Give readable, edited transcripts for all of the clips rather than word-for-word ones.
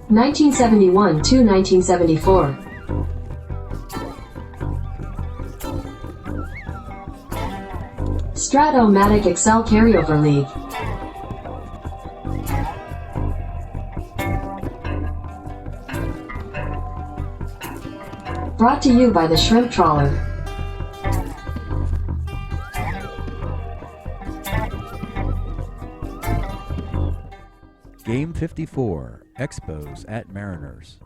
1971 to 1974. Strat-O-Matic Excel Carryover League. Brought to you by the Shrimp Trawler. Game 54, Expos at Mariners.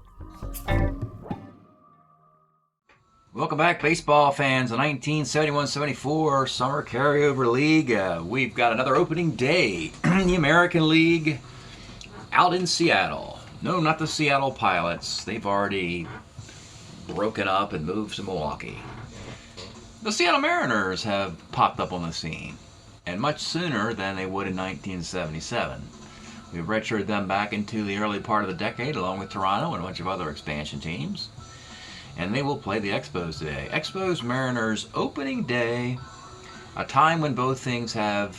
Welcome back, baseball fans. The 1971-74 Summer Carryover League. We've got another opening day in the American League out in Seattle. No, not the Seattle Pilots. They've already broken up and moved to Milwaukee. The Seattle Mariners have popped up on the scene, and much sooner than they would in 1977. We redshirted them back into the early part of the decade, along with Toronto and a bunch of other expansion teams. And they will play the Expos today. Expos Mariners opening day, a time when both things have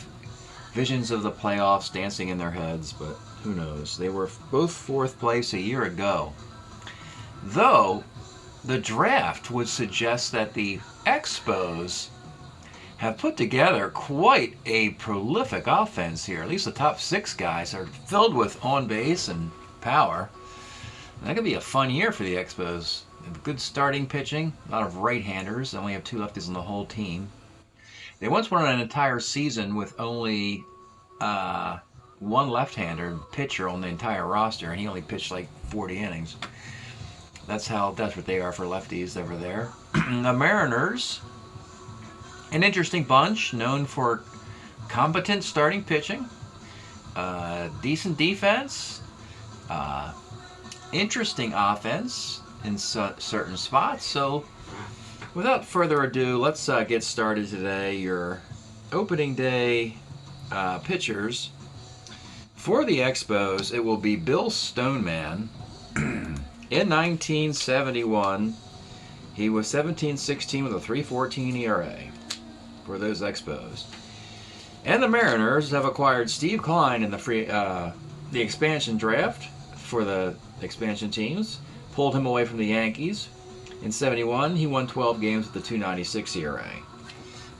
visions of the playoffs dancing in their heads, but who knows. They were both fourth place a year ago. Though, the draft would suggest that the Expos have put together quite a prolific offense here. At least the top 6 guys are filled with on-base and power. And that could be a fun year for the Expos. They have good starting pitching, a lot of right-handers. They only have 2 lefties on the whole team. They once won an entire season with only 1 left-hander pitcher on the entire roster, and he only pitched like 40 innings. That's how desperate they are for lefties over there. The Mariners, an interesting bunch, known for competent starting pitching, decent defense, interesting offense in certain spots. So, without further ado, let's get started today. Your opening day pitchers for the Expos, it will be Bill Stoneman. In 1971, he was 17-16 with a 3.14 ERA. For those Expos. And the Mariners have acquired Steve Klein in the expansion draft for the expansion teams. Pulled him away from the Yankees. In 71, he won 12 games with a 2.96 ERA.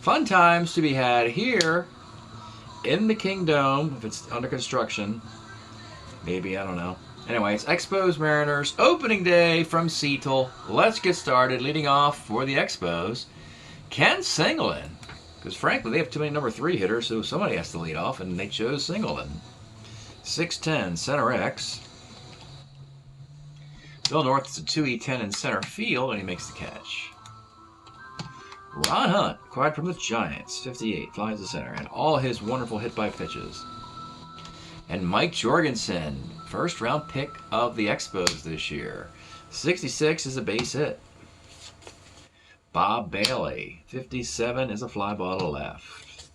Fun times to be had here in the Kingdome, if it's under construction. Maybe, I don't know. Anyway, it's Expos Mariners opening day from Seattle. Let's get started. Leading off for the Expos, Ken Singleton. Because frankly, they have too many number 3 hitters, so somebody has to lead off, and they chose Singleton. 6'10", center X. Bill North is a 2E10 in center field, and he makes the catch. Ron Hunt, acquired from the Giants, 58, flies to center, and all his wonderful hit-by pitches. And Mike Jorgensen, first-round pick of the Expos this year. 66 is a base hit. Bob Bailey, 57 is a fly ball to left.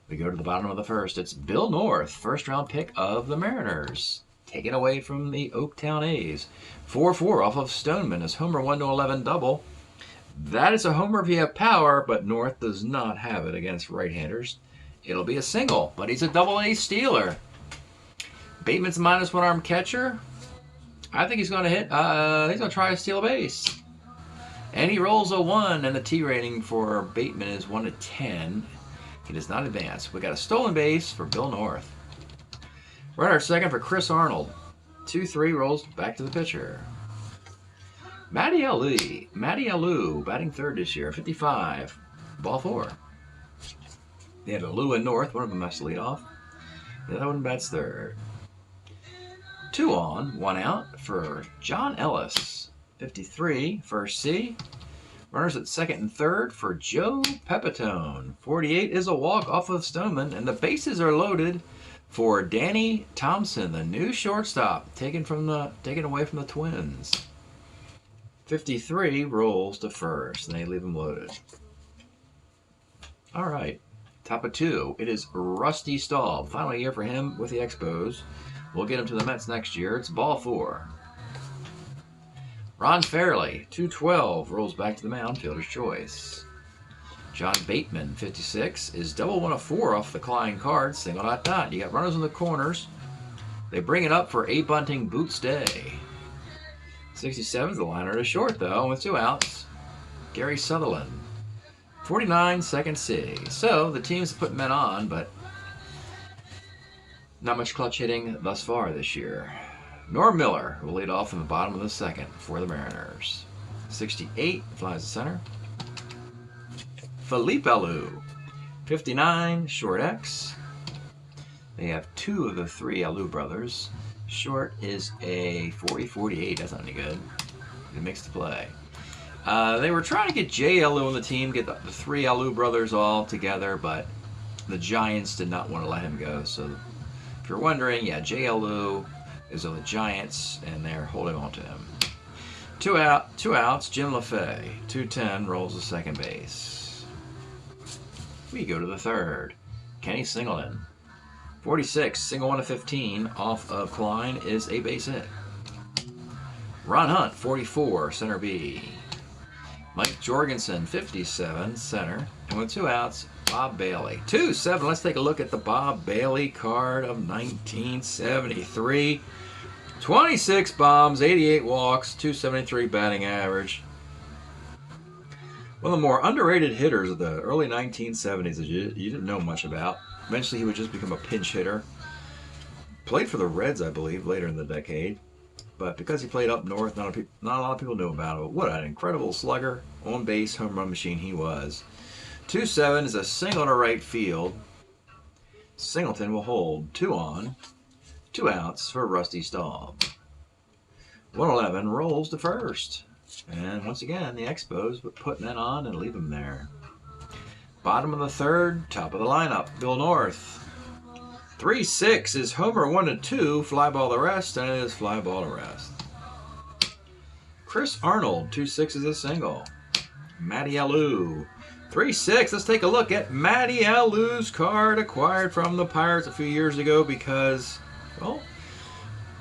We go to the bottom of the first. It's Bill North, first-round pick of the Mariners. Taken away from the Oaktown A's. 4-4 off of Stoneman, his homer 1-11 double. That is a homer if you have power, but North does not have it against right-handers. It'll be a single, but he's a double-A stealer. Bateman's a -1 arm catcher. I think he's going to hit. He's going to try to steal a base. And he rolls a 1, and the T rating for Bateman is 1-10. He does not advance. We got a stolen base for Bill North. Runner second for Chris Arnold. 2-3 rolls back to the pitcher. Matty Alou, batting third this year, 55. Ball 4. They had Alou and North. One of them has to lead off. The other one bats third. 2 on, 1 out for John Ellis. 53, first C. Runners at second and third for Joe Pepitone. 48 is a walk off of Stoneman, and the bases are loaded for Danny Thompson, the new shortstop, taken away from the Twins. 53 rolls to first, and they leave him loaded. All right, top of 2. It is Rusty Staub. Final year for him with the Expos. We'll get him to the Mets next year. It's ball 4. Ron Fairley, 212, rolls back to the mound, fielder's choice. John Bateman, 56, is double 1 of 4 off the Klein card, single ... You got runners in the corners. They bring it up for A bunting Boots Day. 67 is the liner to short, though, with 2 outs. Gary Sutherland. 49, second C. So the team's put men on, but not much clutch hitting thus far this year. Norm Miller will lead off in the bottom of the second for the Mariners. 68 flies to center. Felipe Alou. 59, short X. They have 2 of the 3 Alou brothers. Short is a 40-48. That's not any good. It makes the play. They were trying to get Jay Alou on the team, get the 3 Alou brothers all together, but the Giants did not want to let him go. So if you're wondering, yeah, Jay Alou is on the Giants, and they're holding on to him. 2 outs, Jim LaFay. 210 rolls to second base. We go to the third. Kenny Singleton. 46, single 1 to 15 off of Klein is a base hit. Ron Hunt, 44, center B. Mike Jorgensen, 57, center. And with 2 outs, Bob Bailey. 2-7, let's take a look at the Bob Bailey card of 1973. 26 bombs, 88 walks, 273 batting average. One of the more underrated hitters of the early 1970s that you didn't know much about. Eventually he would just become a pinch hitter. Played for the Reds, I believe, later in the decade. But because he played up north, not a lot of people knew about him. What an incredible slugger, on-base home run machine he was. 2-7 is a single to right field. Singleton will hold 2 on, 2 outs for Rusty Staub. 111 rolls to first. And once again, the Expos would put men on and leave them there. Bottom of the third, top of the lineup, Bill North. 3-6 is homer 1-2, fly ball the rest, and it is fly ball to rest. Chris Arnold, 2-6 is a single. Matty Alou. 3-6, let's take a look at Matty Alou's card acquired from the Pirates a few years ago because, well,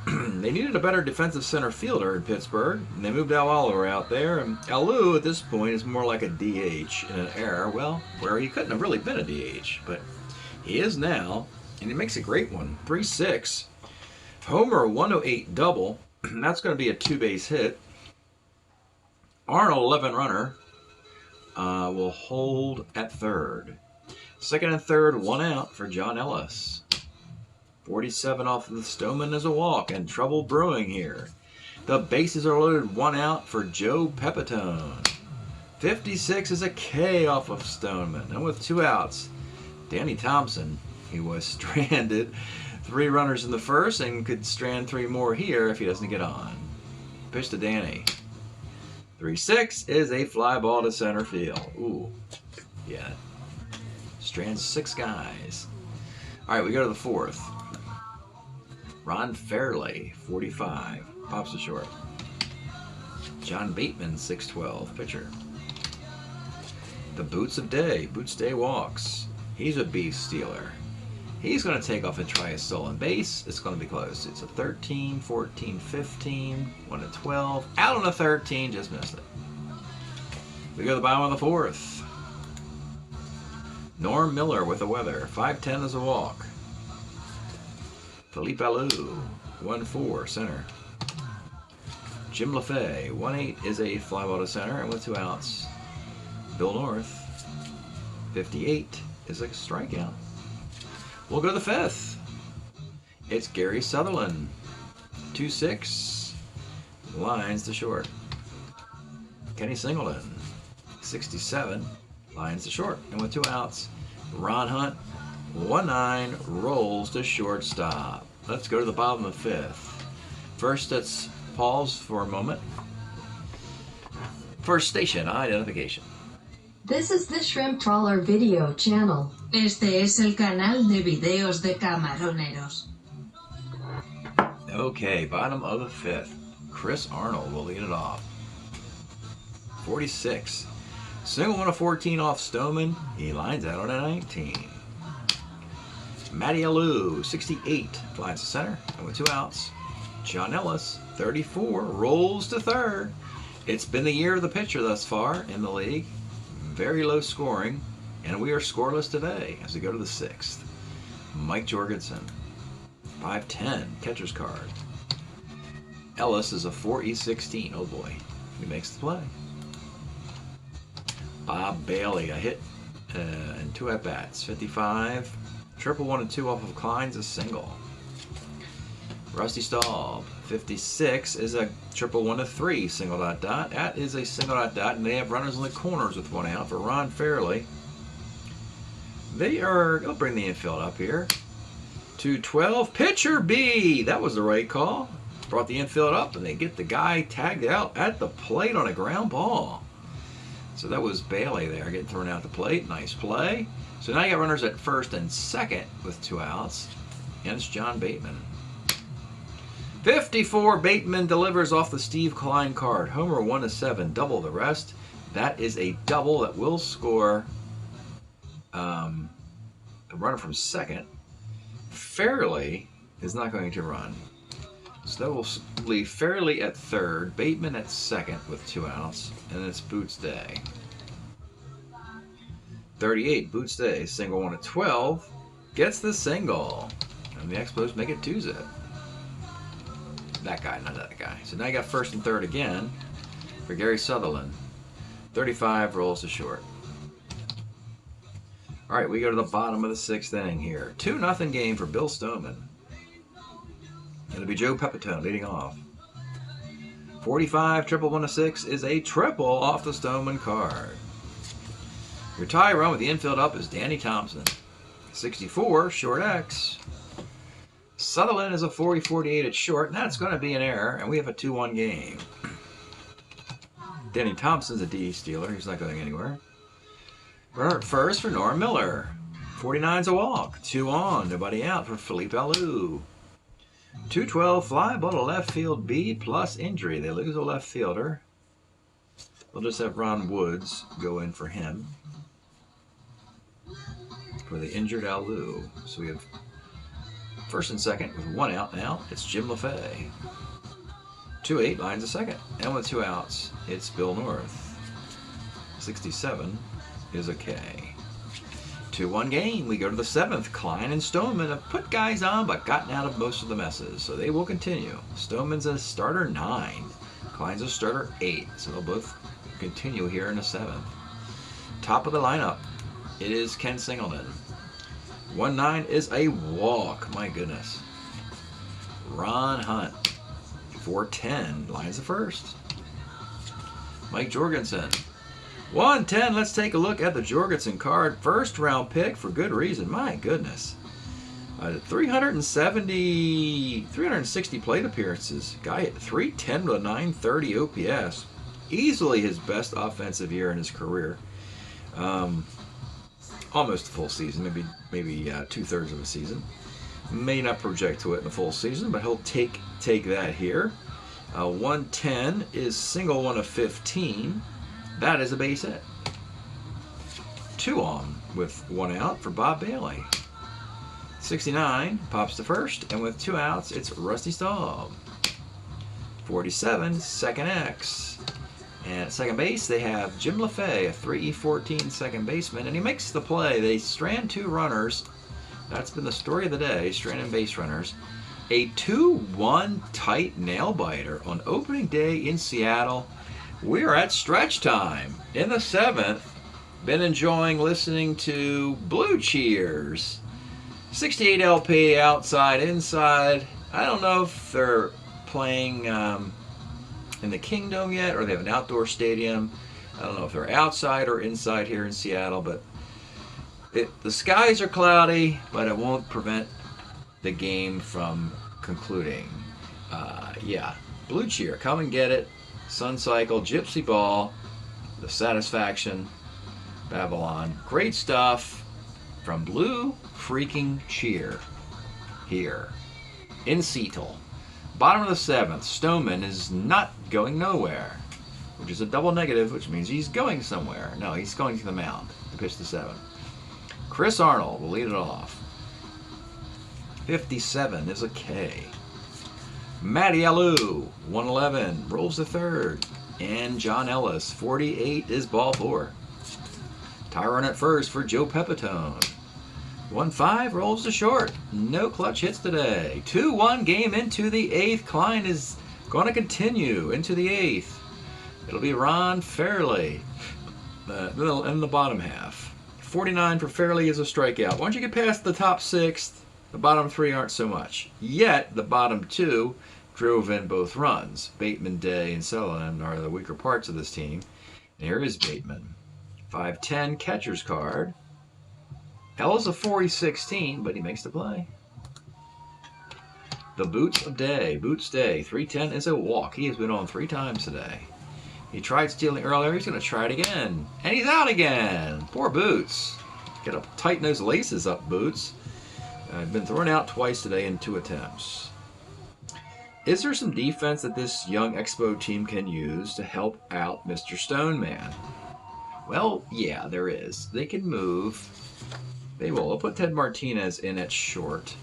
they needed a better defensive center fielder in Pittsburgh, and they moved Al Oliver out there, and Alou at this point is more like a DH in an era, well, where he couldn't have really been a DH, but he is now, and he makes a great one. 3-6, homer 108 double, that's going to be a 2-base hit. Arnold, 11 runner, will hold at third. Second and third, 1 out for John Ellis. 47 off of the Stoneman is a walk, and trouble brewing here. The bases are loaded, 1 out for Joe Pepitone. 56 is a K off of Stoneman, and with 2 outs, Danny Thompson, he was stranded. 3 runners in the first, and could strand 3 more here if he doesn't get on. Pitch to Danny. 3-6 is a fly ball to center field. Ooh, yeah. Strands 6 guys. All right, we go to the fourth. Ron Fairley, 45, pops to short. John Bateman, 6'12", pitcher. The Boots of Day, Boots Day walks. He's a beef stealer. He's going to take off and try a stolen base. It's going to be close. It's a 13, 14, 15, 1 to 12. Out on a 13, just missed it. We go to the bottom of the fourth. Norm Miller with the weather, 5'10" is a walk. Felipe Alou, 1-4, center. Jim LaFay, 1-8 is a fly ball to center, and with 2 outs. Bill North, 58 is a strikeout. We'll go to the fifth. It's Gary Sutherland, 2-6, lines to short. Kenny Singleton, 67, lines to short, and with 2 outs. Ron Hunt, 1-9, rolls to shortstop. Let's go to the bottom of the fifth. First, let's pause for a moment. First station identification. This is the Shrimp Trawler video channel. Este es el canal de videos de camaroneros. Okay, bottom of the fifth. Chris Arnold will lead it off. 46. Single 1 of 14 off Stoneman. He lines out on a 19. Matty Alou, 68, flies to center, and with 2 outs. John Ellis, 34, rolls to third. It's been the year of the pitcher thus far in the league. Very low scoring, and we are scoreless today as we go to the 6th. Mike Jorgensen 5-10, catcher's card. Ellis is a 4E16. Oh boy, he makes the play. Bob Bailey, a hit and 2 at-bats. 55. Triple 1 and 2 off of Klein's, a single. Rusty Staub, 56 is a triple 1 to 3 single dot. That is a single dot, and they have runners in the corners with 1 out for Ron Fairley. They are going to bring the infield up here. 2-12, pitcher B. That was the right call. Brought the infield up, and they get the guy tagged out at the plate on a ground ball. So that was Bailey there getting thrown out the plate. Nice play. So now you got runners at first and second with 2 outs. And it's John Bateman. 54, Bateman delivers off the Steve Klein card. Homer 1 to 7, double the rest. That is a double that will score a runner from second. Fairley is not going to run. So that will leave Fairley at third, Bateman at second with 2 outs, and it's Boots Day. 38, Boots Day, single 1 to 12, gets the single. And the Expos make it 2-zip. That guy, not that guy. So now you got first and third again for Gary Sutherland. 35 rolls to short. All right, we go to the bottom of the 6th inning here. 2-0 game for Bill Stoneman. It'll be Joe Pepitone leading off. 45, triple 1 to 6 is a triple off the Stoneman card. Your tie run with the infield up is Danny Thompson. 64, short X. Sutherland is a 40-48 at short, and that's going to be an error, and we have a 2-1 game. Danny Thompson's a D stealer. He's not going anywhere. Runner at first for Norm Miller. 49's a walk. 2 on, nobody out for Felipe Alou. 2-12 fly ball to left field B plus injury. They lose a left fielder. They'll just have Ron Woods go in for him. For the injured Alou. So we have first and second with 1 out now. It's Jim LaFay. 2-8 lines a second. And with 2 outs, it's Bill North. 67 is a K. 2-1 game. We go to the 7th. Klein and Stoneman have put guys on but gotten out of most of the messes. So they will continue. Stoneman's a starter 9. Klein's a starter 8. So they'll both continue here in the 7th. Top of the lineup, it is Ken Singleton. 1-9 is a walk. My goodness. Ron Hunt. 4-10 lines the first. Mike Jorgensen. 1-10. Let's take a look at the Jorgensen card. First round pick for good reason. My goodness. 360 plate appearances. Guy hit 310 with a 930 OPS. Easily his best offensive year in his career. Almost a full season, maybe 2/3 of a season. May not project to it in a full season, but he'll take that here. 110 is single 1 of 15. That is a base hit. 2 on with 1 out for Bob Bailey. 69 pops to first, and with 2 outs, it's Rusty Staub. 47, second X. And at second base, they have Jim LaFay, a 3E14 second baseman, and he makes the play. They strand 2 runners. That's been the story of the day, stranding base runners. A 2-1 tight nail-biter on opening day in Seattle. We're at stretch time in the 7th. Been enjoying listening to Blue Cheers. 68 LP outside, inside. I don't know if they're playing in the Kingdom yet, or they have an outdoor stadium. I don't know if they're outside or inside here in Seattle, but the skies are cloudy, but it won't prevent the game from concluding. Yeah, Blue Cheer, come and get it. Sun Cycle, Gypsy Ball, The Satisfaction, Babylon. Great stuff from Blue freaking Cheer here in Seattle. Bottom of the 7th, Stoneman is not going nowhere, which is a double negative, which means he's going somewhere. No, he's going to the mound to pitch the 7th. Chris Arnold will lead it off. 57 is a K. Matty Alou, 111, rolls to third. And John Ellis, 48 is ball 4. Tie run at first for Joe Pepitone. 1-5 rolls to short. No clutch hits today. 2-1 game into the 8th. Klein is going to continue into the 8th. It'll be Ron Fairley in the bottom half. 49 for Fairley is a strikeout. Once you get past the top 6, the bottom 3 aren't so much. Yet the bottom 2 drove in both runs. Bateman, Day, and Sutherland are the weaker parts of this team. And here is Bateman. 5-10 catcher's card. Hell is a 40-16, but he makes the play. The Boots of Day. Boots Day. 3-10 is a walk. He has been on 3 times today. He tried stealing earlier. He's going to try it again. And he's out again. Poor Boots. Get to tighten those laces up, Boots. Been thrown out twice today in 2 attempts. Is there some defense that this young Expo team can use to help out Mr. Stoneman? Well, yeah, there is. They can move. They will. They'll put Ted Martinez in at short.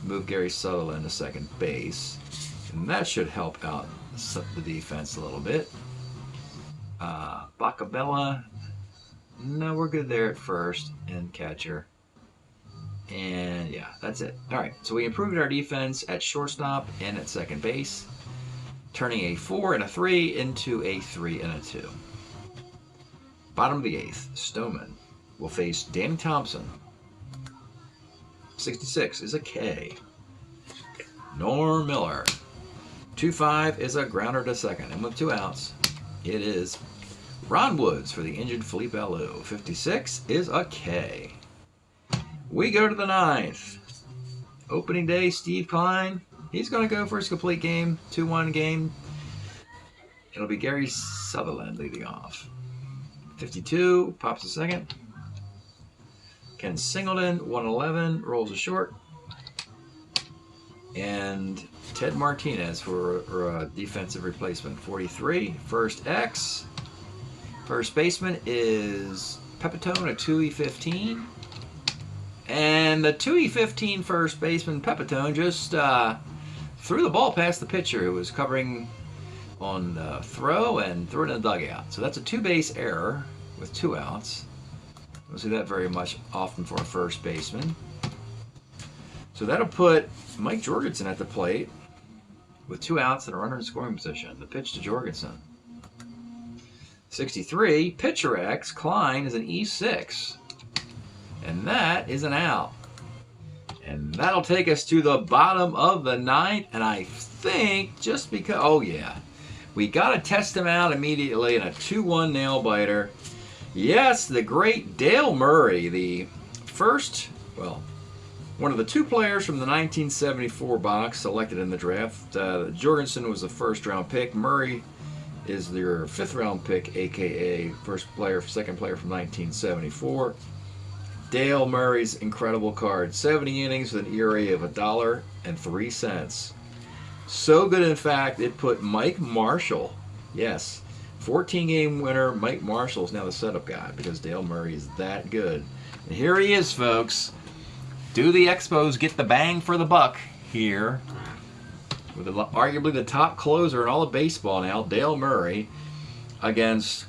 Move Gary Sutherland to second base. And that should help out the defense a little bit. Bacabella. No, we're good there at first. And catcher. And yeah, that's it. All right, so we improved our defense at shortstop and at second base, turning a 4 and a 3 into a 3 and a 2. Bottom of the 8th, Stoneman will face Danny Thompson. 66 is a K. Norm Miller. 2-5 is a grounder to second. And with 2 outs, it is Ron Woods for the injured Felipe Alou. 56 is a K. We go to the 9th. Opening day, Steve Klein. He's going to go for his complete game, 2-1 game. It'll be Gary Sutherland leading off. 52, pops a second. Ken Singleton, 111, rolls a short. And Ted Martinez for a defensive replacement. 43, first X. First baseman is Pepitone, a 2E15. And the 2E15 first baseman, Pepitone, just threw the ball past the pitcher who was covering on the throw and threw it in the dugout. So that's a 2-base error with 2 outs. Don't see that very much often for a first baseman. So that'll put Mike Jorgensen at the plate with 2 outs and a runner in scoring position. The pitch to Jorgensen. 63, pitcher X, Klein is an E6. And that is an out. And that'll take us to the bottom of the 9th. And I think just because, oh yeah, we got to test him out immediately in a 2-1 nail biter. Yes, the great Dale Murray, the first, well, one of the 2 players from the 1974 box selected in the draft. Jorgensen was the 1st round pick. Murray is their 5th round pick, aka second player from 1974. Dale Murray's incredible card. 70 innings with an ERA of $1.03. So good, in fact, it put Mike Marshall, yes, 14-game winner Mike Marshall is now the setup guy because Dale Murray is that good. And here he is, folks. Do the Expos get the bang for the buck here? With arguably the top closer in all of baseball now, Dale Murray, against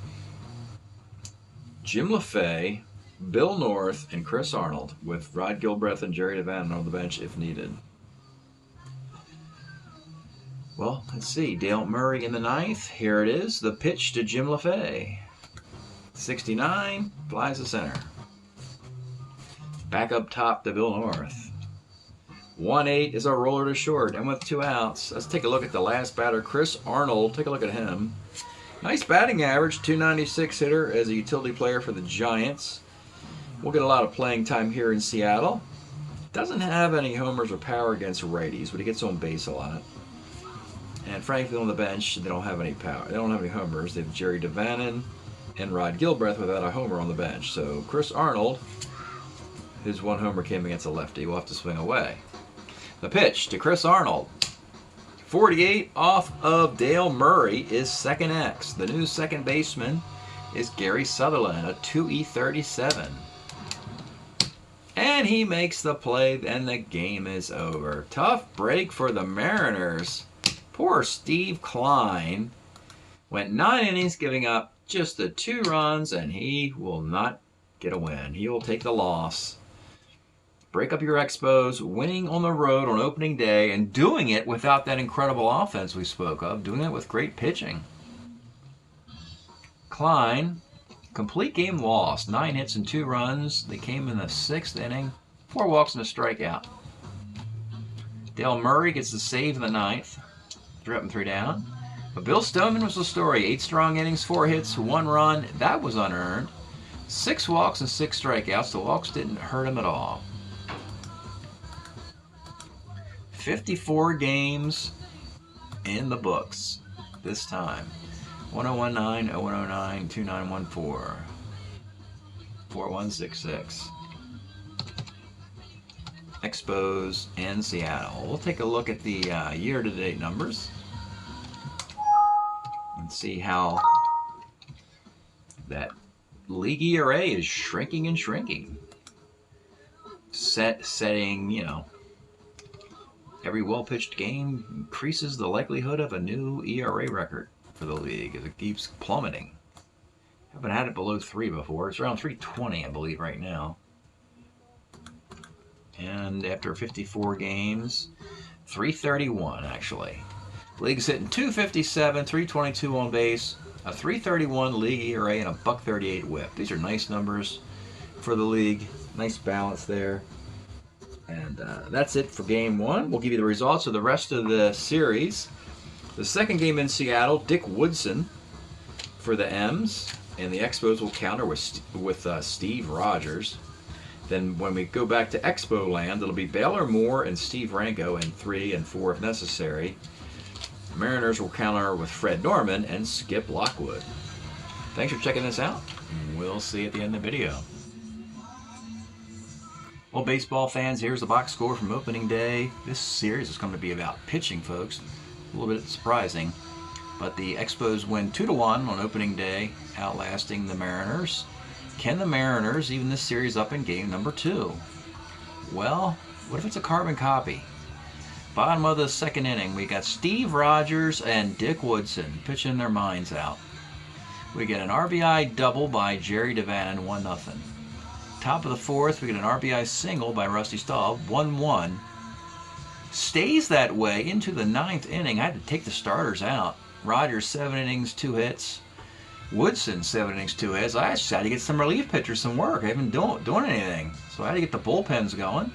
Jim LaFay, Bill North, and Chris Arnold, with Rod Gilbreth and Jerry Devannon on the bench if needed. Well, let's see. Dale Murray in the 9th. Here it is. The pitch to Jim LaFay. 69, flies to center. Back up top to Bill North. 1-8 is a roller to short, and with 2 outs. Let's take a look at the last batter, Chris Arnold. Take a look at him. Nice batting average, 296 hitter as a utility player for the Giants. We'll get a lot of playing time here in Seattle. Doesn't have any homers or power against righties, but he gets on base a lot. And frankly, on the bench, they don't have any power. They don't have any homers. They have Jerry Devannon and Rod Gilbreth without a homer on the bench. So Chris Arnold, his 1 homer came against a lefty. We'll have to swing away. The pitch to Chris Arnold. 48 off of Dale Murray is second X. The new second baseman is Gary Sutherland, a 2E37. And he makes the play, and the game is over. Tough break for the Mariners. Poor Steve Klein went 9 innings, giving up just the 2 runs, and he will not get a win. He will take the loss. break up your Expos, winning on the road on opening day, and doing it without that incredible offense we spoke of, doing it with great pitching. Klein, complete game lost, 9 hits and 2 runs. They came in the 6th inning, 4 walks and a strikeout. Dale Murray gets the save in the 9th, 3 up and 3 down. But Bill Stoneman was the story. 8 strong innings, 4 hits, 1 run. That was unearned. 6 walks and 6 strikeouts. The walks didn't hurt him at all. 54 games in the books this time. 1019, 0109, 2914, 4166. Expos and Seattle. We'll take a look at the year-to-date numbers and see how that league ERA is shrinking and shrinking. Setting, you know, every well-pitched game increases the likelihood of a new ERA record for the league as it keeps plummeting. Haven't had it below 3 before. It's around 320, I believe, right now. And after 54 games, 331 actually. League's hitting 257, 322 on base, a 331 league ERA, and a .138 whip. These are nice numbers for the league. Nice balance there. And that's it for game 1. We'll give you the results of the rest of the series. The second game in Seattle, Dick Woodson for the M's, and the Expos will counter with Steve Rogers. Then when we go back to Expo land, it'll be Baylor Moore and Steve Ranko in 3 and 4 if necessary. The Mariners will counter with Fred Norman and Skip Lockwood. Thanks for checking this out. We'll see you at the end of the video. Well, baseball fans, here's the box score from opening day. This series is going to be about pitching, folks. A little bit surprising. But the Expos win 2-1 on opening day, outlasting the Mariners. Can the Mariners even this series up in game number 2? Well, what if it's a carbon copy? Bottom of the 2nd inning, we got Steve Rogers and Dick Woodson pitching their minds out. We get an RBI double by Jerry Devannon, 1-0. Top of the 4th, we get an RBI single by Rusty Staub, 1-1. Stays that way into the 9th inning. I had to take the starters out. Rogers, 7 innings, 2 hits. Woodson, 7 innings, 2 hits. I just had to get some relief pitchers some work. I haven't been doing anything. So I had to get the bullpens going.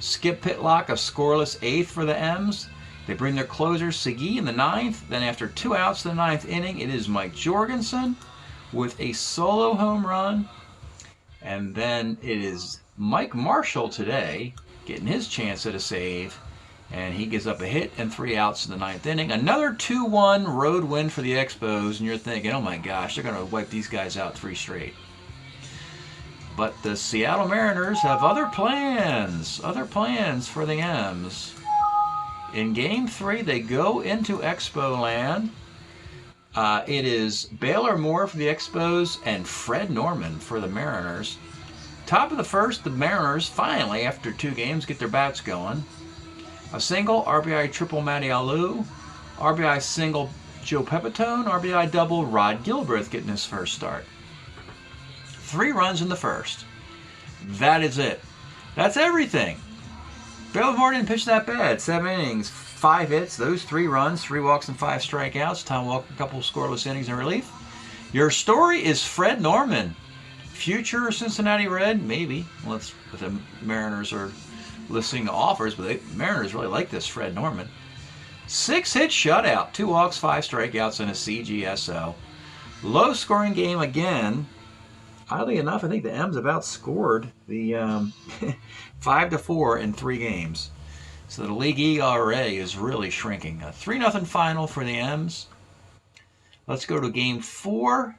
Skip Pitlock, a scoreless 8th for the M's. They bring their closer, Segui, in the 9th. Then after 2 outs in the 9th inning, it is Mike Jorgensen with a solo home run. And then it is Mike Marshall today getting his chance at a save. And he gives up a hit and 3 outs in the 9th inning. Another 2-1 road win for the Expos. And you're thinking, oh my gosh, they're going to wipe these guys out 3 straight. But the Seattle Mariners have other plans for the M's. In game 3, they go into Expo land. It is Baylor Moore for the Expos and Fred Norman for the Mariners. Top of the 1st, the Mariners finally, after 2 games, get their bats going. A single, RBI triple Matty Alou. RBI single Joe Pepitone. RBI double Rod Gilbreth getting his first start. 3 runs in the 1st. That is it. That's everything. Baylor Moore didn't pitch that bad. 7 innings, 5 hits, those 3 runs, 3 walks and 5 strikeouts. Tom Walker, a couple scoreless innings in relief. Your story is Fred Norman. Future Cincinnati Red? Maybe. Well, if the Mariners are listening to offers, but the Mariners really like this Fred Norman. 6-hit shutout, 2 walks, 5 strikeouts, and a CGSO. Low scoring game again. Oddly enough, I think the M's have outscored the 5-4 in 3 games. So the league ERA is really shrinking. A 3-0 final for the M's. Let's go to game 4.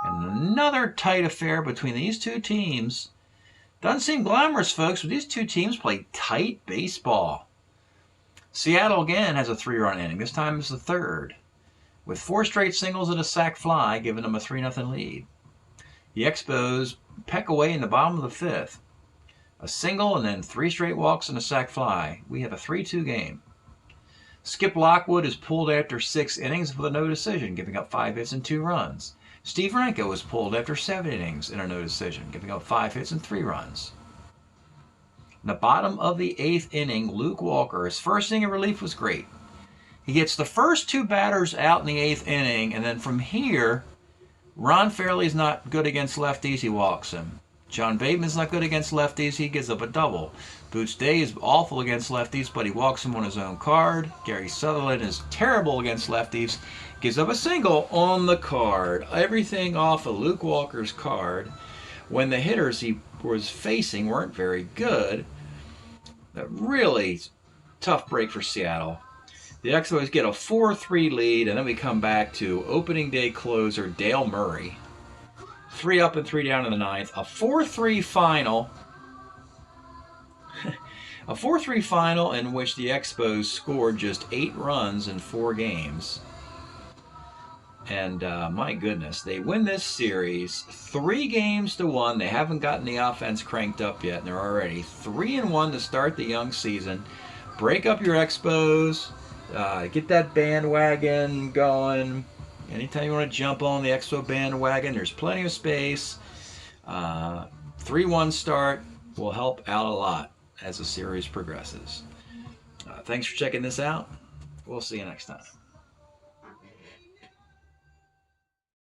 And another tight affair between these 2 teams. Doesn't seem glamorous, folks, but these 2 teams play tight baseball. Seattle again has a 3-run inning. This time it's the 3rd. With 4 straight singles and a sac fly, giving them a 3-0 lead. The Expos peck away in the bottom of the 5th. A single and then 3 straight walks and a sac fly. We have a 3-2 game. Skip Lockwood is pulled after 6 innings with a no decision, giving up 5 hits and 2 runs. Steve Ranko was pulled after 7 innings in a no decision, giving up 5 hits and 3 runs. In the bottom of the 8th inning, Luke Walker, his first inning of relief was great. He gets the first 2 batters out in the 8th inning, and then from here, Ron Fairley's not good against lefties, he walks him. John Bateman's not good against lefties, he gives up a double. Boots Day is awful against lefties, but he walks him on his own card. Gary Sutherland is terrible against lefties, gives up a single on the card. Everything off of Luke Walker's card. When the hitters he was facing weren't very good. A really tough break for Seattle. The Expos get a 4-3 lead, and then we come back to opening day closer Dale Murray. 3 up and 3 down in the 9th. A 4-3 final. A 4-3 final in which the Expos scored just 8 runs in 4 games. And my goodness, they win this series 3-1. They haven't gotten the offense cranked up yet, and they're already 3-1 to start the young season. Break up your Expos. Get that bandwagon going. Anytime you want to jump on the Expo bandwagon, there's plenty of space. 3-1 start will help out a lot as the series progresses. Thanks for checking this out. We'll see you next time.